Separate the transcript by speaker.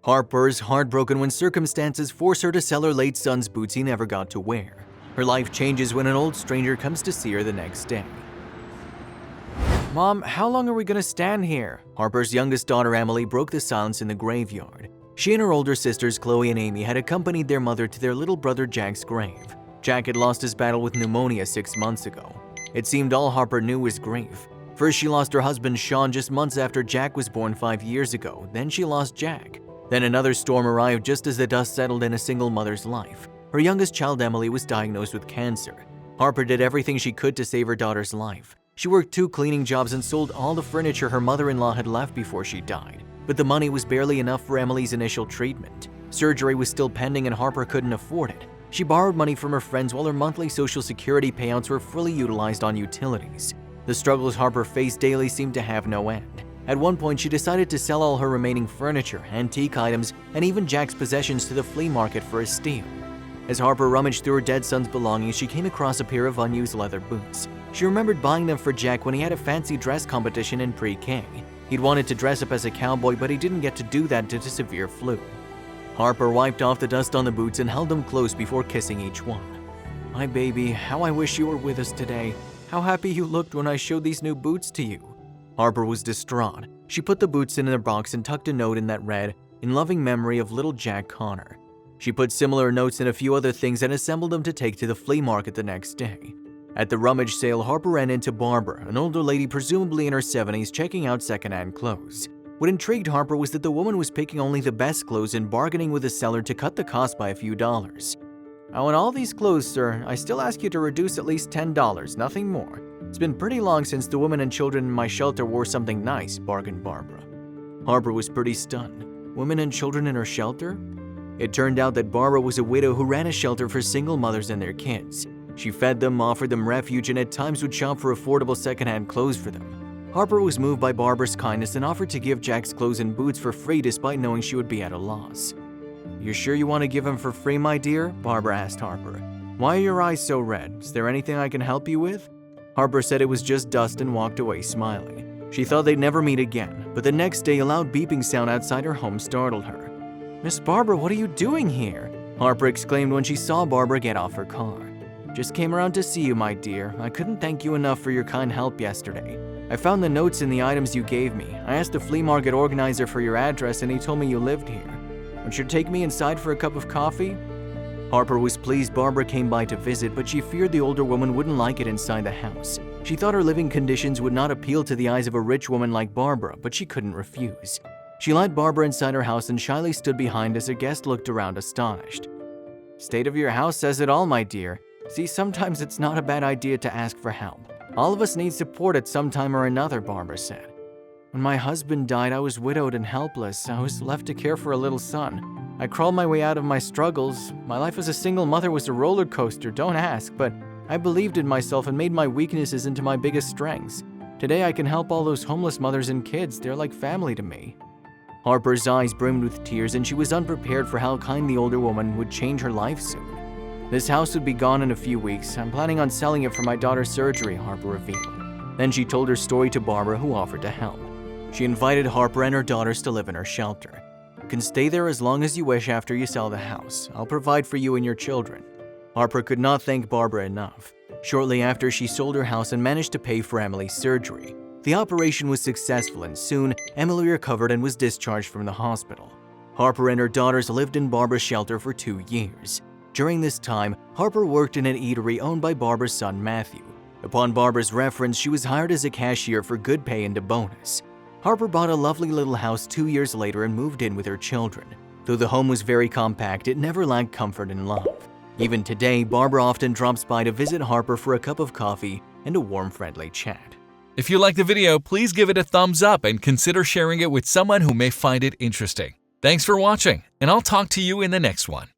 Speaker 1: Harper is heartbroken when circumstances force her to sell her late son's boots he never got to wear. Her life changes when an old stranger comes to see her the next day. "Mom, how long are we gonna stand here?" Harper's youngest daughter Emily broke the silence in the graveyard. She and her older sisters Chloe and Amy had accompanied their mother to their little brother Jack's grave. Jack had lost his battle with pneumonia 6 months ago. It seemed all Harper knew was grief. First she lost her husband Sean just months after Jack was born 5 years ago, then she lost Jack. Then another storm arrived just as the dust settled in a single mother's life. Her youngest child Emily was diagnosed with cancer. Harper did everything she could to save her daughter's life. She worked 2 cleaning jobs and sold all the furniture her mother-in-law had left before she died. But the money was barely enough for Emily's initial treatment. Surgery was still pending and Harper couldn't afford it. She borrowed money from her friends while her monthly Social Security payouts were fully utilized on utilities. The struggles Harper faced daily seemed to have no end. At one point, she decided to sell all her remaining furniture, antique items, and even Jack's possessions to the flea market for a steal. As Harper rummaged through her dead son's belongings, she came across a pair of unused leather boots. She remembered buying them for Jack when he had a fancy dress competition in pre-K. He'd wanted to dress up as a cowboy, but he didn't get to do that due to severe flu. Harper wiped off the dust on the boots and held them close before kissing each one. "My baby, how I wish you were with us today. How happy you looked when I showed these new boots to you." Harper was distraught. She put the boots in their box and tucked a note in that read, "In loving memory of little Jack Connor." She put similar notes and a few other things and assembled them to take to the flea market the next day. At the rummage sale, Harper ran into Barbara, an older lady presumably in her 70s checking out secondhand clothes. What intrigued Harper was that the woman was picking only the best clothes and bargaining with the seller to cut the cost by a few dollars. "I want all these clothes, sir. I still ask you to reduce at least $10, nothing more. It's been pretty long since the women and children in my shelter wore something nice," bargained Barbara. Harper was pretty stunned. Women and children in her shelter? It turned out that Barbara was a widow who ran a shelter for single mothers and their kids. She fed them, offered them refuge, and at times would shop for affordable secondhand clothes for them. Harper was moved by Barbara's kindness and offered to give Jack's clothes and boots for free despite knowing she would be at a loss. "You sure you want to give them for free, my dear?" Barbara asked Harper. "Why are your eyes so red? Is there anything I can help you with?" Harper said it was just dust and walked away smiling. She thought they'd never meet again, but the next day a loud beeping sound outside her home startled her. "Miss Barbara, what are you doing here?" Harper exclaimed when she saw Barbara get off her car. "Just came around to see you, my dear. I couldn't thank you enough for your kind help yesterday. I found the notes in the items you gave me. I asked the flea market organizer for your address and he told me you lived here. Would you take me inside for a cup of coffee?" Harper was pleased Barbara came by to visit, but she feared the older woman wouldn't like it inside the house. She thought her living conditions would not appeal to the eyes of a rich woman like Barbara, but she couldn't refuse. She led Barbara inside her house and shyly stood behind as her guest looked around astonished. "State of your house says it all, my dear. See, sometimes it's not a bad idea to ask for help. All of us need support at some time or another," Barbara said. "When my husband died, I was widowed and helpless. I was left to care for a little son. I crawled my way out of my struggles. My life as a single mother was a roller coaster, don't ask, but I believed in myself and made my weaknesses into my biggest strengths. Today I can help all those homeless mothers and kids. They're like family to me." Harper's eyes brimmed with tears and she was unprepared for how kind the older woman would change her life soon. "This house would be gone in a few weeks. I'm planning on selling it for my daughter's surgery," Harper revealed. Then she told her story to Barbara, who offered to help. She invited Harper and her daughters to live in her shelter. "You can stay there as long as you wish after you sell the house. I'll provide for you and your children." Harper could not thank Barbara enough. Shortly after, she sold her house and managed to pay for Emily's surgery. The operation was successful and soon, Emily recovered and was discharged from the hospital. Harper and her daughters lived in Barbara's shelter for 2 years. During this time, Harper worked in an eatery owned by Barbara's son Matthew. Upon Barbara's reference, she was hired as a cashier for good pay and a bonus. Harper bought a lovely little house 2 years later and moved in with her children. Though the home was very compact, it never lacked comfort and love. Even today, Barbara often drops by to visit Harper for a cup of coffee and a warm, friendly chat.
Speaker 2: If you liked the video, please give it a thumbs up and consider sharing it with someone who may find it interesting. Thanks for watching, and I'll talk to you in the next one.